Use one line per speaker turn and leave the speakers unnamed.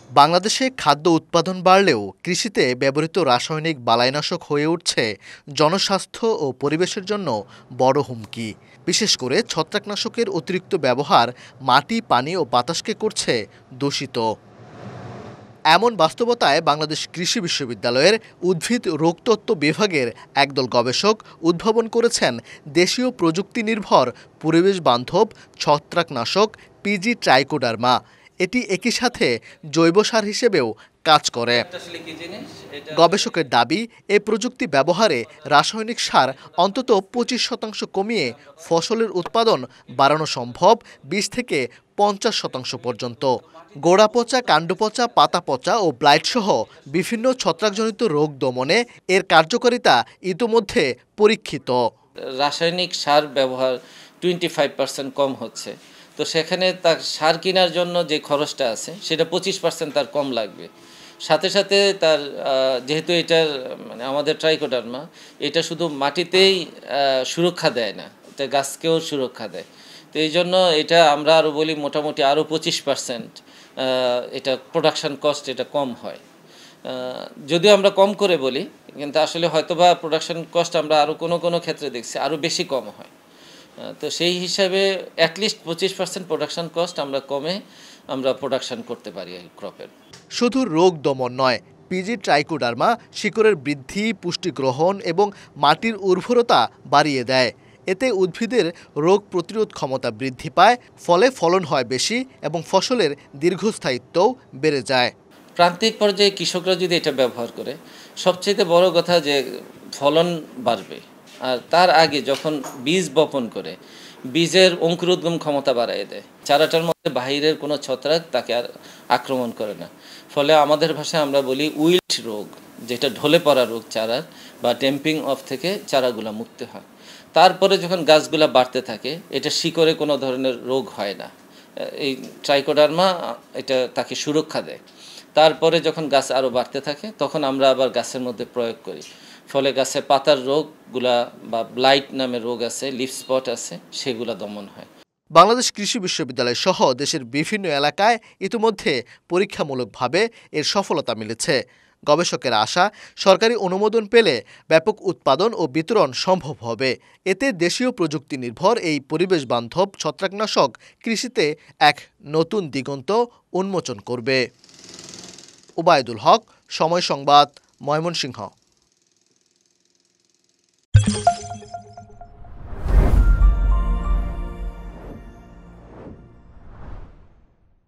বাংলাদেশে খাদ্য উৎপাদন বাড়লেও কৃষিতে ব্যবহৃত রাসায়নিক বালাইনাশক হয়ে উঠছে জনস্বাস্থ্য ও পরিবেশের জন্য বড় হুমকি। বিশেষ করে ছত্রাকনাশকের অতিরিক্ত ব্যবহার মাটি, পানি ও বাতাসকে করছে দূষিত। এমন বাস্তবতায় বাংলাদেশ কৃষি বিশ্ববিদ্যালয়ের উদ্ভিদ রোগতত্ত্ব বিভাগের একদল গবেষক উদ্ভাবন করেছেন দেশীয় প্রযুক্তি নির্ভর পরিবেশ বান্ধব ছত্রাকনাশক পিজি ট্রাইকোডার্মা। এটি একই সাথে জৈব সার হিসেবেও কাজ করে। গবেষকের দাবি, এই প্রযুক্তি ব্যবহারে রাসায়নিক সার অন্তত ২৫% কমিয়ে ফসলের উৎপাদন বাড়ানো সম্ভব ২০ থেকে ৫০% পর্যন্ত। গোড়া পচা, কাণ্ড পচা, পাতা পচা ও ব্লাইটসহ বিভিন্ন ছত্রাকজনিত রোগ দমনে এর কার্যকারিতা ইতোমধ্যে পরীক্ষিত।
রাসায়নিক সার ব্যবহার 25% কম হচ্ছে, তো সেখানে তার সার কেনার জন্য যে খরচটা আছে সেটা 25% তার কম লাগবে। সাথে সাথে তার যেহেতু এটার মানে আমাদের ট্রাইকোডার্মা, এটা শুধু মাটিতেই সুরক্ষা দেয় না, এটা গাছকেও সুরক্ষা দেয়। তো এই জন্য এটা আমরা আরও বলি মোটামুটি আরও 25% এটা প্রোডাকশন কস্ট এটা কম হয়। যদিও আমরা কম করে বলি, কিন্তু আসলে হয়তোবা প্রোডাকশন কস্ট আমরা আরও কোনো ক্ষেত্রে দেখছি আরও বেশি কম হয়। তো সেই হিসাবে অ্যাটলিস্ট 25% প্রোডাকশন কস্ট আমরা প্রোডাকশন করতে পারি এই ক্রপের।
শুধু রোগ দমন নয়, পিজি ট্রাইকোডার্মা শিকড়ের বৃদ্ধি, পুষ্টি গ্রহণ এবং মাটির উর্বরতা বাড়িয়ে দেয়। এতে উদ্ভিদের রোগ প্রতিরোধ ক্ষমতা বৃদ্ধি পায়, ফলে ফলন হয় বেশি এবং ফসলের দীর্ঘস্থায়িত্বও বেড়ে যায়।
প্রান্তিক পর্যায়ে কৃষকরা যদি এটা ব্যবহার করে, সবচেয়ে বড় কথা যে ফলন বাড়বে। আর তার আগে যখন বীজ বপন করে, বীজের অঙ্কুরোদ্গম ক্ষমতা বাড়ায় দেয়। চারাটার মধ্যে বাহিরের কোনো ছত্রাক তাকে আর আক্রমণ করে না। ফলে আমাদের ভাষায় আমরা বলি উইল্ট রোগ, যেটা ঢলে পড়া রোগ চারার, বা টেম্পিং অফ থেকে চারাগুলা মুক্ত হয়। তারপরে যখন গাছগুলা বাড়তে থাকে, এটা শিকড়ে কোনো ধরনের রোগ হয় না। এই ট্রাইকোডার্মা এটা তাকে সুরক্ষা দেয়। তারপরে যখন গাছ আরও বাড়তে থাকে, তখন আমরা আবার গাছের মধ্যে প্রয়োগ করি। ফলে গাছের পাতার রোগগুলা বা ব্লাইট নামে রোগ আছে, লিফ স্পট আছে, সেগুলা দমন হয়।
বাংলাদেশ কৃষি বিশ্ববিদ্যালয় সহ দেশের বিভিন্ন এলাকায় ইতিমধ্যে পরীক্ষামূলকভাবে এর সফলতা মিলেছে। গবেষকের আশা, সরকারি অনুমোদন পেলে ব্যাপক উৎপাদন ও বিতরণ সম্ভব হবে। এতে দেশীয় প্রযুক্তি নির্ভর এই পরিবেশ বান্ধব ছত্রাকনাশক কৃষিতে এক নতুন দিগন্ত উন্মোচন করবে। ওবায়দুল হক, সময় সংবাদ, ময়মনসিংহ।